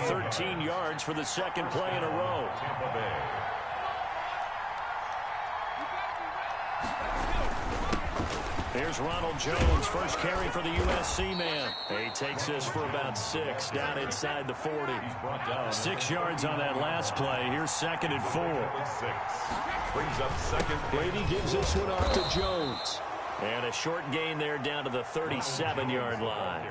13 yards for the second play in a row. Tampa Bay. Here's Ronald Jones, first carry for the USC man. He takes this for about 6, down inside the 40. 6 yards on that last play. Here's 2nd and 4. Brings up second. Brady gives this one off to Jones. And a short gain there down to the 37-yard line.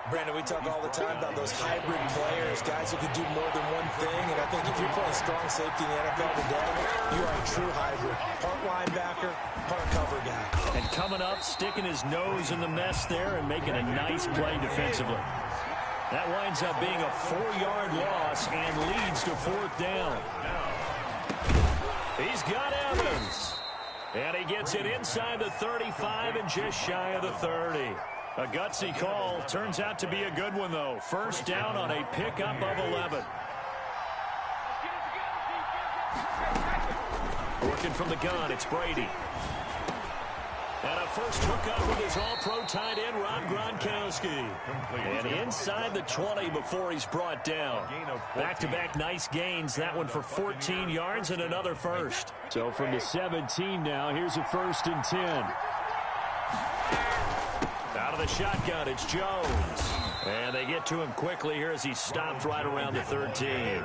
Brandon, we talk all the time about those hybrid players, guys who can do more than one thing. And I think if you're playing strong safety in the NFL today, you are a true hybrid. Part linebacker, part cover guy. And coming up, sticking his nose in the mess there and making a nice play defensively. That winds up being a 4-yard loss and leads to 4th down. He's got Evans. And he gets it inside the 35 and just shy of the 30. A gutsy call. Turns out to be a good one, though. First down on a pickup of 11. Working from the gun, it's Brady. And a first hookup with his all-pro tight end, Rob Gronkowski. And inside the 20 before he's brought down. Back-to-back nice gains. That one for 14 yards and another first. So from the 17 now, here's a 1st and 10. Out of the shotgun, it's Jones. And they get to him quickly here as he stopped right around the 13.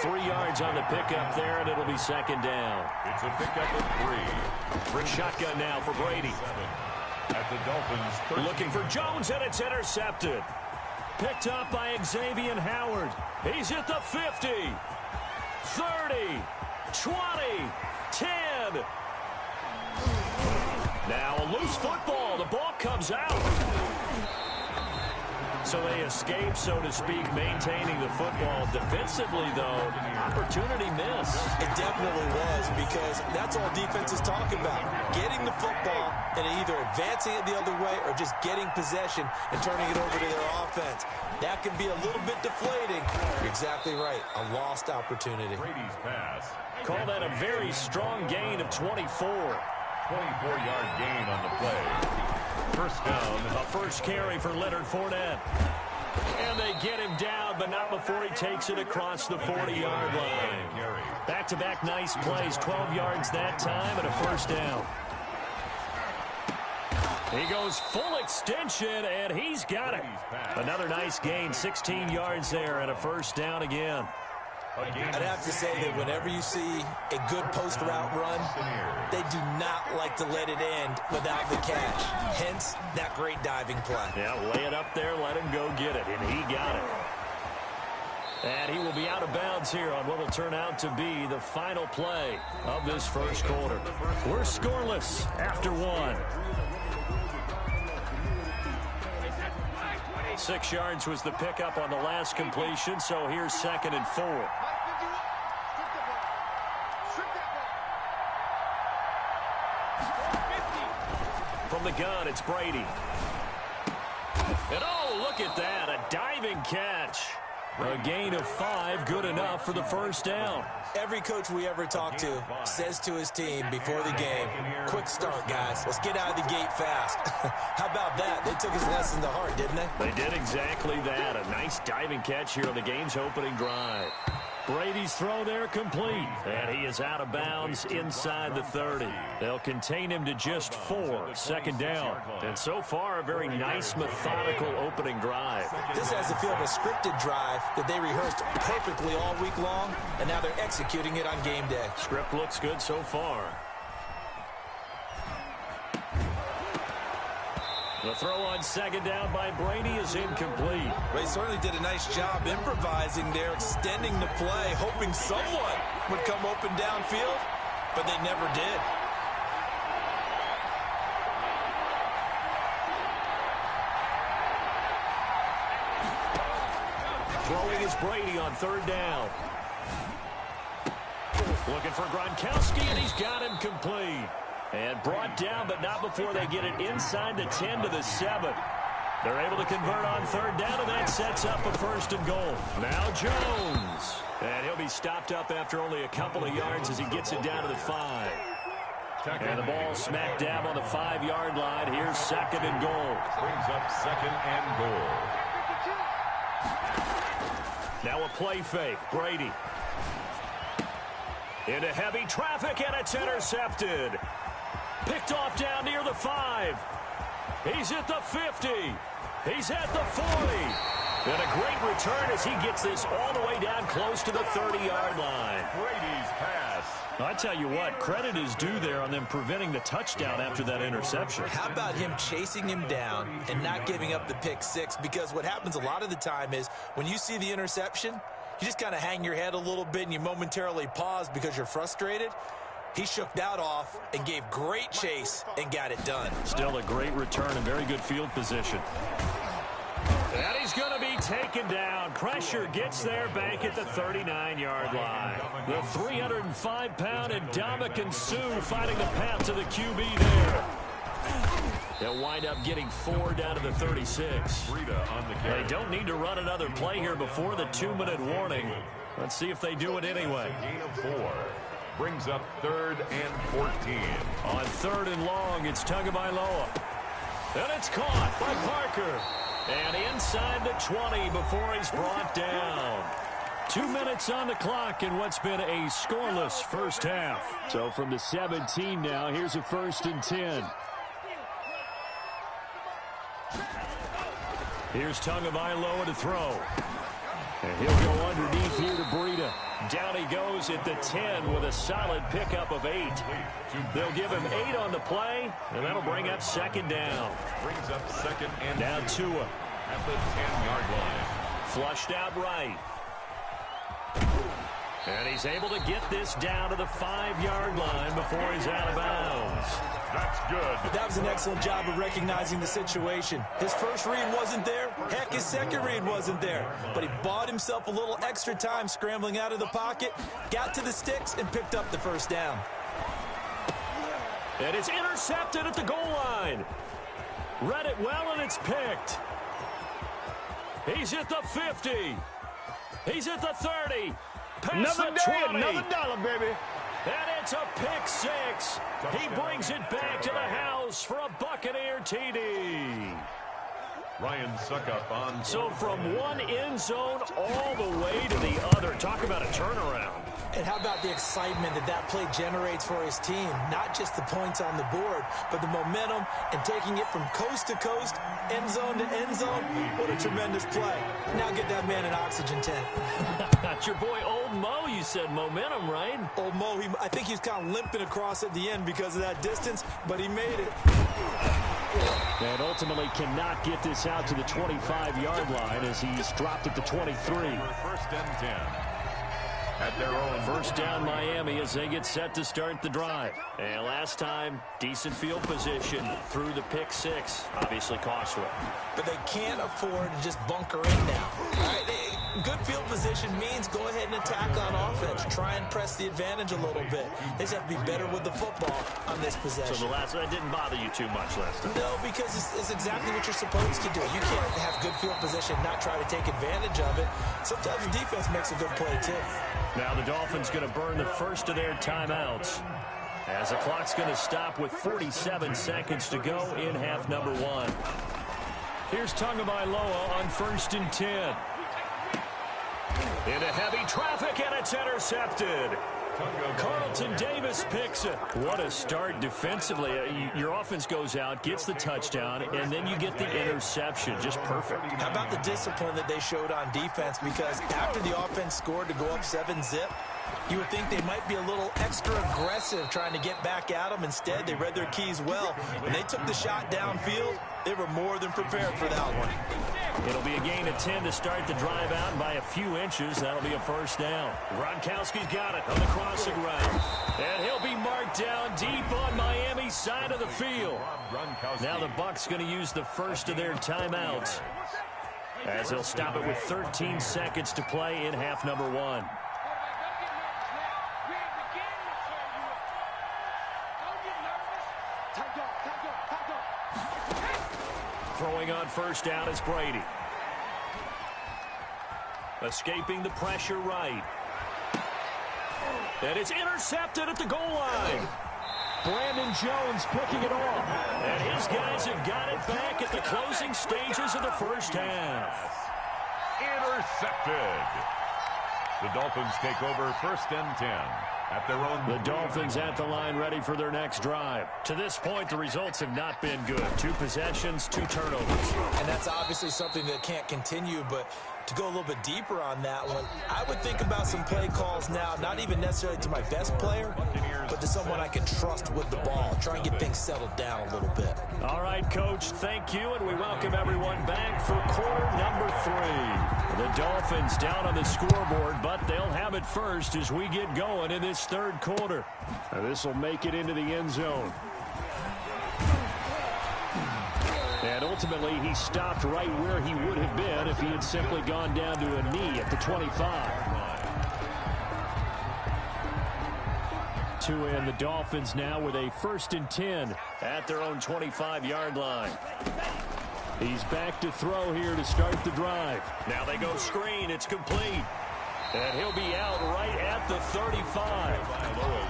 3 yards on the pickup there, and it'll be 2nd down. It's a pickup of 3. Shotgun now for Brady. At the Dolphins, 13. Looking for Jones, and it's intercepted. Picked up by Xavier Howard. He's at the 50, 30, 20, 10. Now a loose football. The ball comes out. So they escape, so to speak, maintaining the football. Defensively, though, opportunity miss. It definitely was, because that's all defenses talk about. Getting the football and either advancing it the other way or just getting possession and turning it over to their offense. That can be a little bit deflating. You're exactly right. A lost opportunity. Brady's pass. Call that a very strong gain of 24. 24-yard gain on the play. First down. A first carry for Leonard Fournette. And they get him down, but not before he takes it across the 40-yard line. Back-to-back nice plays, 12 yards that time and a first down. He goes full extension, and he's got it. Another nice gain, 16 yards there and a first down again. I'd have to say that whenever you see a good post route run, they do not like to let it end without the catch. Hence, that great diving play. Yeah, lay it up there, let him go get it, and he got it. And he will be out of bounds here on what will turn out to be the final play of this first quarter. We're scoreless after 1. 6 yards was the pickup on the last completion, so here's 2nd and 4. From the gun, it's Brady. And oh, look at that, a diving catch. A gain of 5, good enough for the first down. Every coach we ever talk to says to his team before the game, quick start, guys. Let's get out of the gate fast. How about that? They took his lesson to heart, didn't they? They did exactly that. A nice diving catch here on the game's opening drive. Brady's throw there complete. And he is out of bounds inside the 30. They'll contain him to just 4, 2nd down. And so far, a very nice, methodical opening drive. This has the feel of a scripted drive that they rehearsed perfectly all week long, and now they're executing it on game day. Script looks good so far. The throw on 2nd down by Brady is incomplete. They certainly did a nice job improvising there, extending the play, hoping someone would come open downfield, but they never did. Throwing is Brady on 3rd down. Looking for Gronkowski, and he's got him complete. And brought down, but not before they get it inside the 10 to the 7. They're able to convert on 3rd down, and that sets up a 1st and goal. Now Jones. And he'll be stopped up after only a couple of yards as he gets it down to the 5. And the ball smack dab on the 5-yard line. Here's 2nd and goal. Brings up 2nd and goal. Now a play fake. Brady. Into heavy traffic, and it's intercepted. Picked off down near the 5. He's at the 50. He's at the 40. And a great return as he gets this all the way down close to the 30-yard line. Brady's pass. I tell you what, credit is due there on them preventing the touchdown after that interception. How about him chasing him down and not giving up the pick six? Because what happens a lot of the time is when you see the interception, you just kind of hang your head a little bit and you momentarily pause because you're frustrated. He shook that off and gave great chase and got it done. Still a great return and very good field position. And he's going to be taken down. Pressure gets there back at the 39-yard line. The 305-pound Ndamukong Suh finding the path to the QB there. They'll wind up getting 4 down to the 36. They don't need to run another play here before the 2-minute warning. Let's see if they do it anyway. Gain of 4. Brings up 3rd and 14. On 3rd and long, it's Tagovailoa. And it's caught by Parker. And inside the 20 before he's brought down. 2 minutes on the clock in what's been a scoreless first half. So from the 17 now, here's a 1st and 10. Here's Tagovailoa to throw. And he'll go underneath here to Breida. Down he goes at the 10 with a solid pickup of 8. They'll give him 8 on the play, and that'll bring up 2nd down. Brings up 2nd and Now Tua. At the 10-yard line. Flushed out right. And he's able to get this down to the 5-yard line before he's out of bounds. That's good. That was an excellent job of recognizing the situation. His first read wasn't there. Heck, his second read wasn't there. But he bought himself a little extra time scrambling out of the pocket, got to the sticks, and picked up the 1st down. And it's intercepted at the goal line. Read it well, and it's picked. He's at the 50. He's at the 30. Past Another the day, 20. another dollar, baby. And it's a pick 6. He brings it back to the house for a Buccaneer TD. Ryan Suckup on. So from one end zone all the way to the other. Talk about a turnaround. And how about the excitement that play generates for his team? Not just the points on the board, but the momentum and taking it from coast to coast, end zone to end zone. What a tremendous play. Now get that man an oxygen tent. That's your boy Old Mo. You said momentum, right? Old Mo, I think he's kind of limping across at the end because of that distance, but he made it. And ultimately cannot get this out to the 25-yard line as he's dropped at the 23. 1st and 10. At their own 1st down Miami as they get set to start the drive. And last time, decent field position through the pick 6. Obviously costly. But they can't afford to just bunker in now. All right, good field position means go ahead and attack on offense. Try and press the advantage a little bit. They just have to be better with the football on this possession. So the last one didn't bother you too much last time? No, because it's exactly what you're supposed to do. You can't have good field position, not try to take advantage of it. Sometimes the defense makes a good play, too. Now the Dolphins going to burn the first of their timeouts as the clock's going to stop with 47 seconds to go in half number 1. Here's Tagovailoa on 1st and 10. Into heavy traffic, and it's intercepted. Carlton Davis picks it. What a start defensively. Your offense goes out, gets the touchdown, and then you get the interception. Just perfect. How about the discipline that they showed on defense? Because after the offense scored to go up 7-zip, you would think they might be a little extra aggressive trying to get back at them. Instead, they read their keys well. When they took the shot downfield, they were more than prepared for that one. It'll be a gain of 10 to start the drive out, and by a few inches, that'll be a 1st down. Gronkowski's got it on the crossing route. And he'll be marked down deep on Miami's side of the field. Now the Bucs going to use the first of their timeouts as they'll stop it with 13 seconds to play in half number 1. Throwing on 1st down is Brady. Escaping the pressure right. And it's intercepted at the goal line. Brandon Jones picking it off. And his guys have got it back at the closing stages of the first half. intercepted. The Dolphins take over 1st and 10 at their own. The Dolphins at the line ready for their next drive. To this point, the results have not been good. 2 possessions, 2 turnovers. And that's obviously something that can't continue, but to go a little bit deeper on that one, I would think about some play calls now, not even necessarily to my best player, but to someone I can trust with the ball. Try and get things settled down a little bit. All right, Coach, thank you, and we welcome everyone back for quarter number 3. The Dolphins down on the scoreboard, but they'll have it first as we get going in this 3rd quarter. This will make it into the end zone. And ultimately, he stopped right where he would have been if he had simply gone down to a knee at the 25. And the Dolphins now with a 1st and 10 at their own 25-yard line. He's back to throw here to start the drive. Now they go screen. It's complete. And he'll be out right at the 35.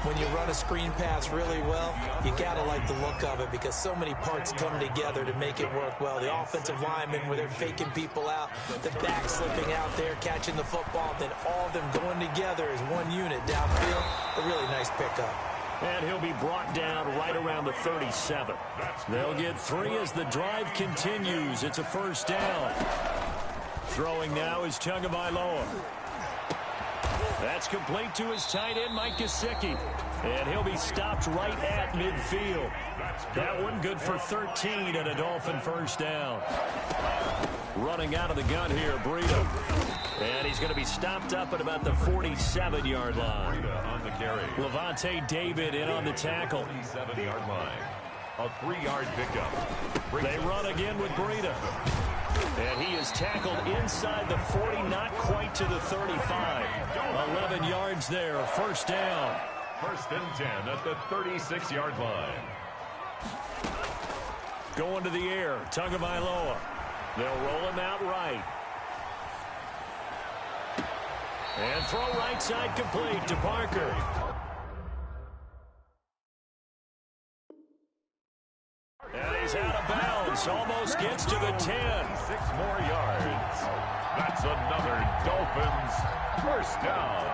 When you run a screen pass really well, you got to like the look of it because so many parts come together to make it work well. The offensive linemen where they're faking people out, the back slipping out there, catching the football, then all of them going together as one unit downfield. A really nice pickup. And he'll be brought down right around the 37. They'll get 3 as the drive continues. It's a 1st down. Throwing now is Tagovailoa. That's complete to his tight end, Mike Gesicki. And he'll be stopped right at midfield. That one good for 13 and a Dolphin 1st down. Running out of the gun here, Breida. And he's going to be stopped up at about the 47-yard line. On the carry. Levante David in on the tackle. 47-yard line. A 3-yard pickup. They run again with Breida. And he is tackled inside the 40, not quite to the 35. 11 yards there, 1st down. 1st and 10 at the 36-yard line. Going to the air, Tagovailoa. They'll roll him out right. And throw right side complete to Parker. And he's out of bounds. Almost gets to the 10. 6 more yards. That's another Dolphins 1st down.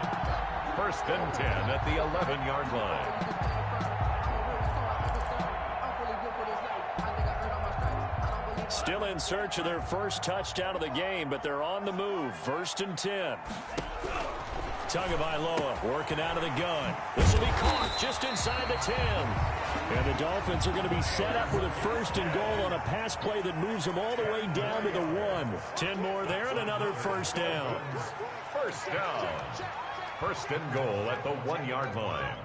1st and 10 at the 11-yard line. Still in search of their 1st touchdown of the game, but they're on the move. 1st and 10. Tagovailoa working out of the gun. This will be caught just inside the 10. And the Dolphins are going to be set up with a 1st and goal on a pass play that moves them all the way down to the 1. 10 more there and another 1st down. 1st down. 1st and goal at the 1-yard line.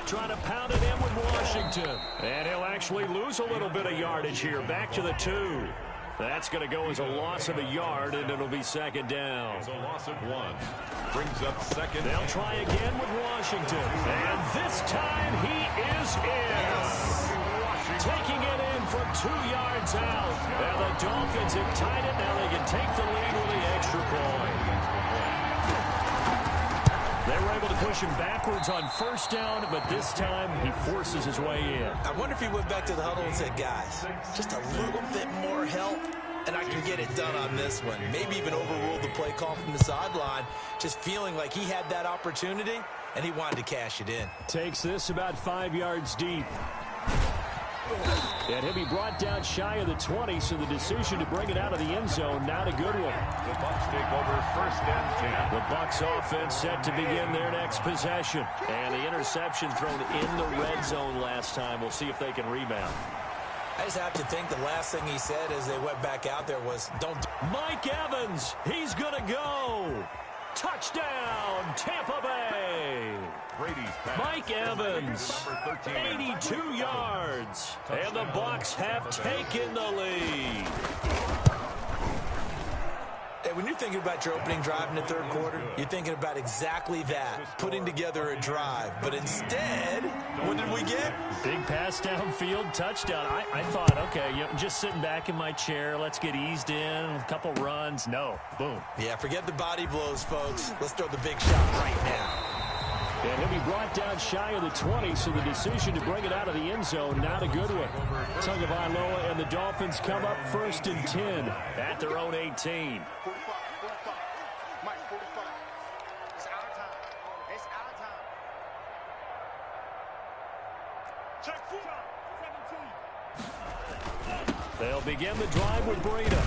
Trying to pound it in with Washington. And he'll actually lose a little bit of yardage here. Back to the 2. That's going to go as a loss of a yard, and it'll be 2nd down. It's a loss of 1. Brings up 2nd. They'll try again with Washington. And this time he is in. Taking it in from 2 yards out. And the Dolphins have tied it. Now they can take the lead with the extra point. They were able to push him backwards on 1st down, but this time he forces his way in. I wonder if he went back to the huddle and said, guys, just a little bit more help, and I can get it done on this one. Maybe even overruled the play call from the sideline, just feeling like he had that opportunity, and he wanted to cash it in. Takes this about 5 yards deep. And he'll be brought down shy of the 20, so the decision to bring it out of the end zone, not a good one. The Bucs take over 1st and 10. The Bucs offense set to begin their next possession. And the interception thrown in the red zone last time. We'll see if they can rebound. I just have to think the last thing he said as they went back out there was, don't. Mike Evans, he's going to go. Touchdown, Tampa Bay. Mike Evans, 82 yards, and the Bucs have taken the lead. Hey, when you're thinking about your opening drive in the 3rd quarter, you're thinking about exactly that, putting together a drive. But instead, what did we get? Big pass downfield, touchdown. I thought, okay, just sitting back in my chair, let's get eased in, a couple runs. No, boom. Yeah, forget the body blows, folks. Let's throw the big shot right now. And he'll be brought down shy of the 20, so the decision to bring it out of the end zone, not a good one. Tagovailoa and the Dolphins come up 1st and 10 at their own 18. Mike, 45. It's our time. It's our time. Check 4. 17. They'll begin the drive with Breida.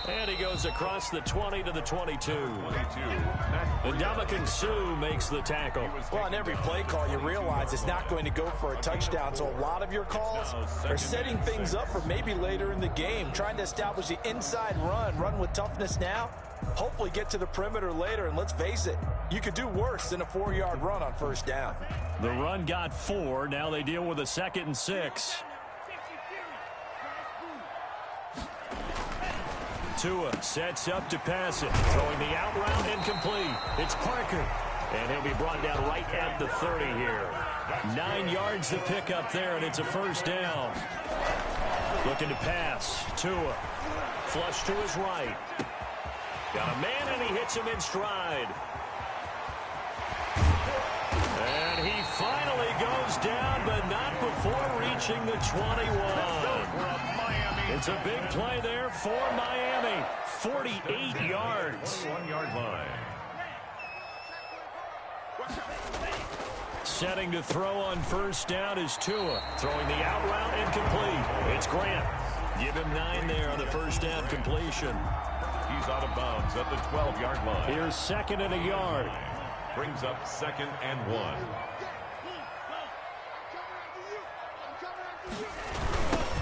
And he goes across the 20 to the 22. And Ndamukong Suh makes the tackle. Well, on every play call, you realize it's not going to go for a touchdown. So a lot of your calls are setting things up for maybe later in the game, trying to establish the inside run with toughness now. Hopefully get to the perimeter later, and let's face it, you could do worse than a 4-yard run on first down. The run got 4. Now they deal with a 2nd and 6. Tua sets up to pass it. Throwing the out route incomplete. It's Parker. And he'll be brought down right at the 30 here. 9 yards to pick up there, and it's a first down. Looking to pass. Tua. Flush to his right. Got a man, and he hits him in stride. And he finally goes down, but not before reaching the 21. It's a big play there for Miami. 48 yards. 1-yard line. Setting to throw on first down is Tua. Throwing the out route incomplete. It's Grant. Give him 9 there on the first down completion. He's out of bounds at the 12-yard line. Here's 2nd and a yard. Brings up 2nd and 1.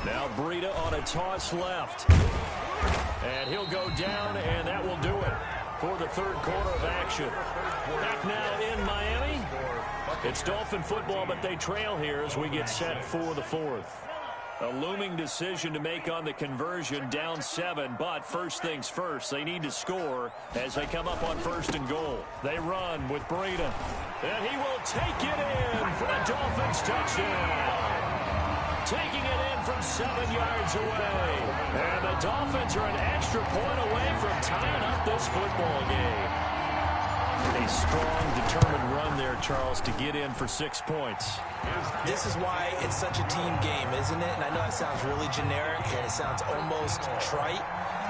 Now Breida on a toss left. And he'll go down, and that will do it for the third quarter of action. Back now in Miami. It's Dolphin football, but they trail here as we get set for the 4th. A looming decision to make on the conversion, down 7, but first things first, they need to score as they come up on 1st and goal. They run with Breida, and he will take it in for a Dolphins touchdown. Taking it in from 7 yards away. And the Dolphins are an extra point away from tying up this football game. A strong, determined run there, Charles, to get in for 6 points. This is why it's such a team game, isn't it? And I know that sounds really generic, and it sounds almost trite.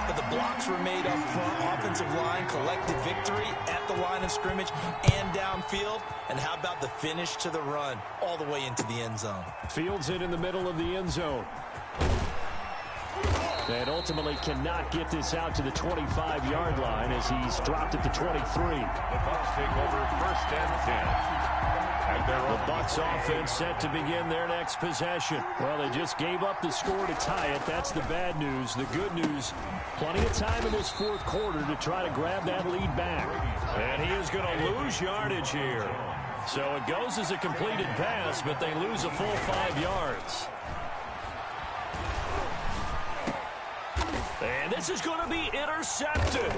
But the blocks were made up front, offensive line, collective victory at the line of scrimmage and downfield. And how about the finish to the run all the way into the end zone? Fields it in the middle of the end zone. And ultimately cannot get this out to the 25-yard line as he's dropped at the 23. The Bucs take over 1st and 10. The Bucs offense set to begin their next possession. Well, they just gave up the score to tie it. That's the bad news. The good news, plenty of time in this 4th quarter to try to grab that lead back. And he is going to lose yardage here. So it goes as a completed pass, but they lose a full 5 yards. And this is going to be intercepted.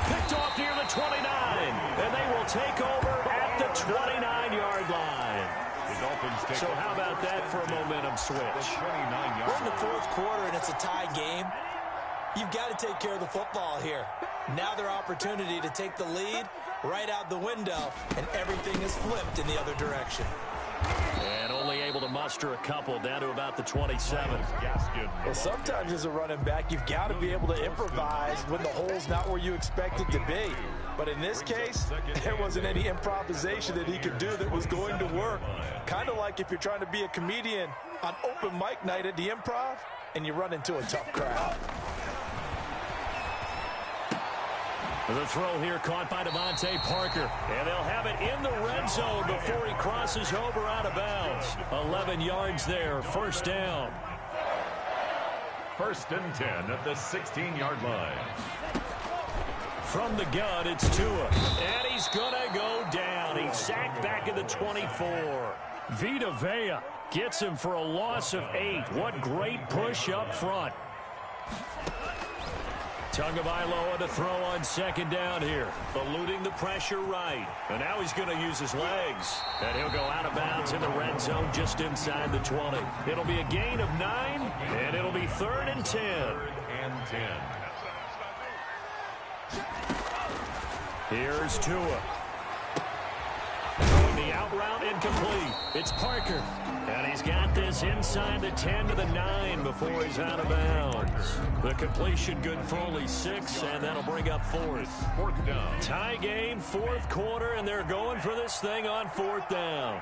Picked off near the 29. And they will take over at the 29-yard line. So how about that for a momentum switch? We're in the 4th quarter, and it's a tie game. You've got to take care of the football here. Now their opportunity to take the lead right out the window, and everything is flipped in the other direction. And only able to muster a couple down to about the 27. Well, sometimes as a running back, you've got to be able to improvise when the hole's not where you expect it to be. But in this case, there wasn't any improvisation that he could do that was going to work. Kind of like if you're trying to be a comedian on open mic night at the Improv and you run into a tough crowd. The throw here caught by Devontae Parker. And they'll have it in the red zone before he crosses over out of bounds. 11 yards there, first down. 1st and 10 at the 16-yard line. From the gun, it's Tua. And he's going to go down. He's sacked back at the 24. Vita Vea gets him for a loss of 8. What great push up front. Tagovailoa to throw on 2nd down here. Eluding the pressure right. And now he's going to use his legs. And he'll go out of bounds in the red zone just inside the 20. It'll be a gain of 9, and it'll be 3rd and 10. 3rd and 10. Here's Tua. Throwing the out out route incomplete. It's Parker. And he's got this inside the 10 to the 9 before he's out of bounds. The completion good for only 6, and that'll bring up 4th. 4th down. Tie game, 4th quarter, and they're going for this thing on 4th down.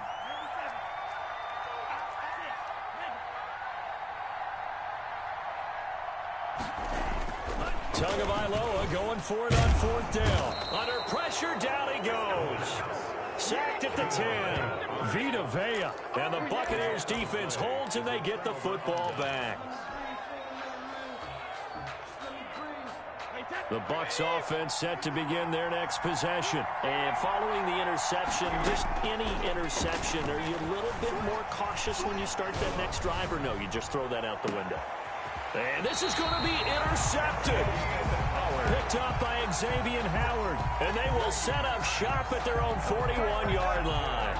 Tagovailoa going for it on 4th down. Under pressure, down he goes. Sacked at the 10. Vita Vea. And the Buccaneers defense holds and they get the football back. The Bucs offense set to begin their next possession. And following the interception, just any interception, are you a little bit more cautious when you start that next drive, or no, you just throw that out the window? And this is going to be intercepted. Picked up by Xavier Howard. And they will set up shop at their own 41-yard line.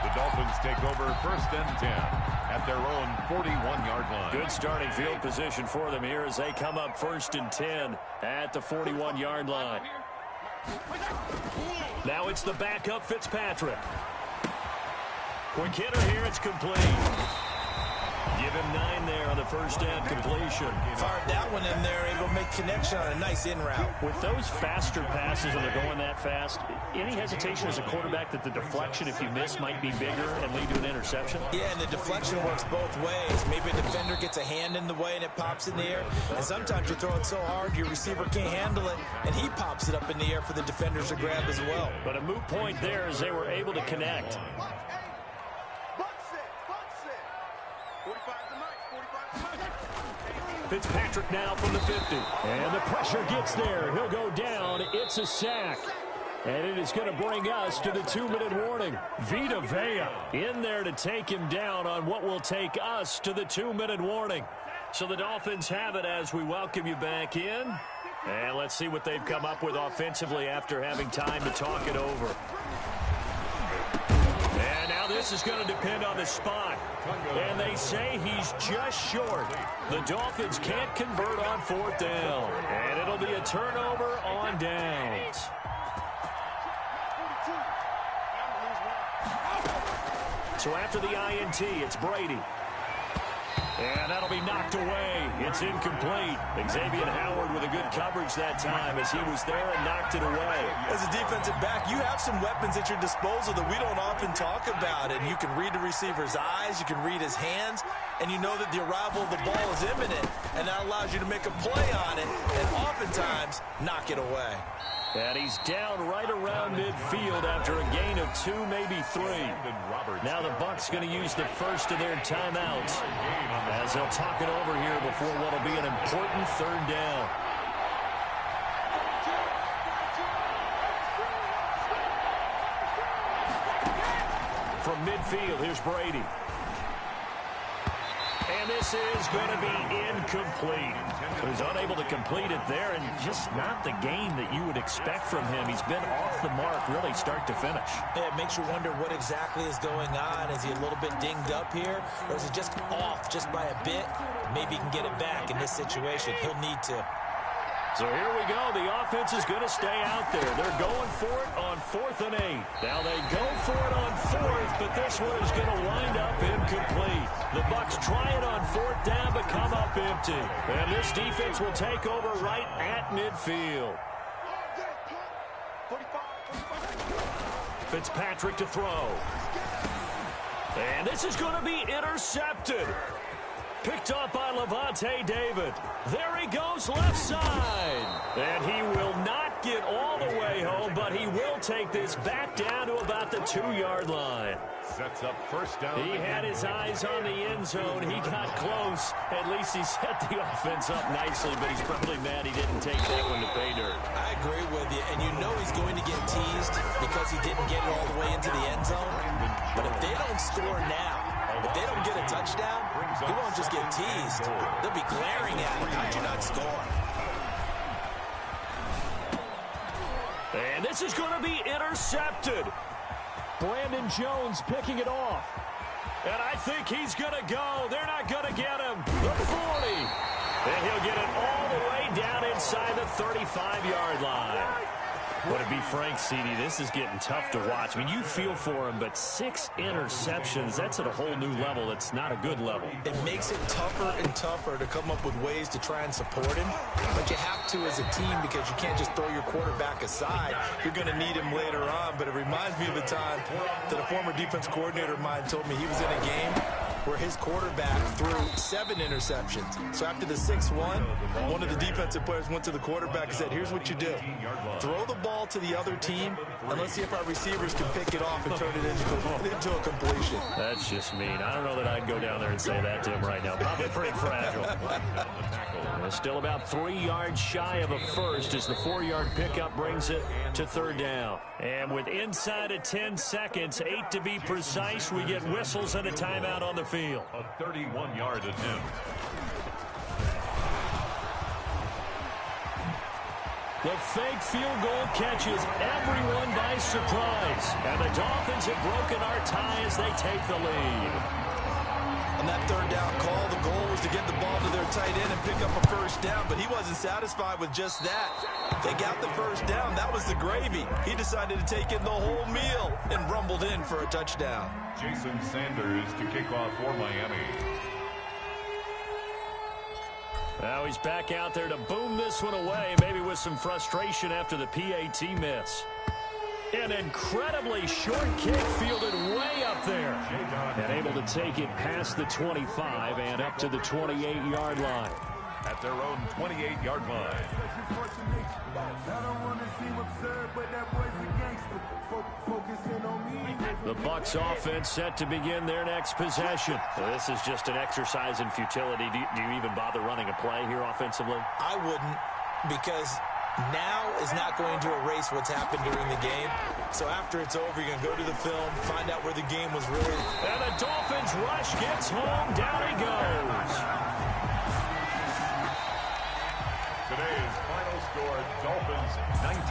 The Dolphins take over 1st and 10 at their own 41-yard line. Good starting field position for them here as they come up 1st and 10 at the 41-yard line. Now it's the backup Fitzpatrick. Quick hitter here, it's complete. Give him 9 there on the first down completion. Fired that one in there, able to make connection on a nice in route. With those faster passes when they're going that fast, any hesitation as a quarterback that the deflection, if you miss, might be bigger and lead to an interception? Yeah, and the deflection works both ways. Maybe a defender gets a hand in the way and it pops in the air. And sometimes you throw it so hard your receiver can't handle it, and he pops it up in the air for the defenders to grab as well. But a moot point there as they were able to connect. Fitzpatrick now from the 50. And the pressure gets there. He'll go down. It's a sack. And it is going to bring us to the 2-minute warning. Vita Vea in there to take him down on what will take us to the 2-minute warning. So the Dolphins have it as we welcome you back in. And let's see what they've come up with offensively after having time to talk it over. And now this is going to depend on the spot. And they say he's just short. The Dolphins can't convert on 4th down. And it'll be a turnover on downs. So after the INT, it's Brady. And that'll be knocked away. It's incomplete. Xavier Howard with a good coverage that time as he was there and knocked it away. As a defensive back, you have some weapons at your disposal that we don't often talk about. And you can read the receiver's eyes, you can read his hands, and you know that the arrival of the ball is imminent. And that allows you to make a play on it and oftentimes knock it away. And he's down right around midfield after a gain of 2, maybe 3. Now the Bucs going to use the first of their timeouts as they'll talk it over here before what will be an important 3rd down. From midfield, here's Brady. And this is going to be incomplete. He's unable to complete it there, and just not the game that you would expect from him. He's been off the mark really start to finish. Yeah, it makes you wonder what exactly is going on. Is he a little bit dinged up here, or is he just off just by a bit? Maybe he can get it back in this situation. He'll need to. So here we go. The offense is going to stay out there. They're going for it on 4th and 8. Now they go for it on 4th, but this one is going to wind up incomplete. The Bucs try it on 4th down, but come up empty. And this defense will take over right at midfield. Fitzpatrick to throw. And this is going to be intercepted. Picked up by Levante David. There he goes left side. And he will not get all the way home, but he will take this back down to about the 2-yard line. Sets up 1st down. He had his eyes on the end zone. He got close. At least he set the offense up nicely, but he's probably mad he didn't take that one to pay dirt. I agree with you, and you know he's going to get teased because he didn't get it all the way into the end zone. But if they don't score now, if they don't get a touchdown, he won't just get teased. They'll be glaring at him. How'd you not score? And this is going to be intercepted. Brandon Jones picking it off. And I think he's going to go. They're not going to get him. The 40. And he'll get it all the way down inside the 35-yard line. Well, to be frank, CD, this is getting tough to watch. I mean, you feel for him, but 6 interceptions, that's at a whole new level. It's not a good level. It makes it tougher and tougher to come up with ways to try and support him, but you have to as a team because you can't just throw your quarterback aside. You're going to need him later on, but it reminds me of a time that a former defense coordinator of mine told me he was in a game where his quarterback threw 7 interceptions. So after the 6-1, one of the defensive players went to the quarterback and said, here's what you do. Throw the ball to the other team, and let's see if our receivers can pick it off and turn it into a completion. That's just mean. I don't know that I'd go down there and say that to him right now. Probably pretty fragile. Still about 3 yards shy of a first as the 4-yard pickup brings it to 3rd down. And with inside of 10 seconds, 8 to be precise, we get whistles and a timeout on the field. A 31-yard attempt. The fake field goal catches everyone by surprise. And the Dolphins have broken our tie as they take the lead. On that 3rd down call, the goal was to get the ball to their tight end and pick up a first down, but he wasn't satisfied with just that. They got the first down. That was the gravy. He decided to take in the whole meal and rumbled in for a touchdown. Jason Sanders to kick off for Miami. Now he's back out there to boom this one away, maybe with some frustration after the PAT miss. An incredibly short kick fielded way up there. And able to take it past the 25 and up to the 28-yard line. At their own 28-yard line. The Bucs offense set to begin their next possession. Well, this is just an exercise in futility. Do you even bother running a play here offensively? I wouldn't, because now is not going to erase what's happened during the game. So after it's over, you're going to go to the film, find out where the game was really. And the Dolphins rush gets home. Down he goes. Today's final score, Dolphins 19,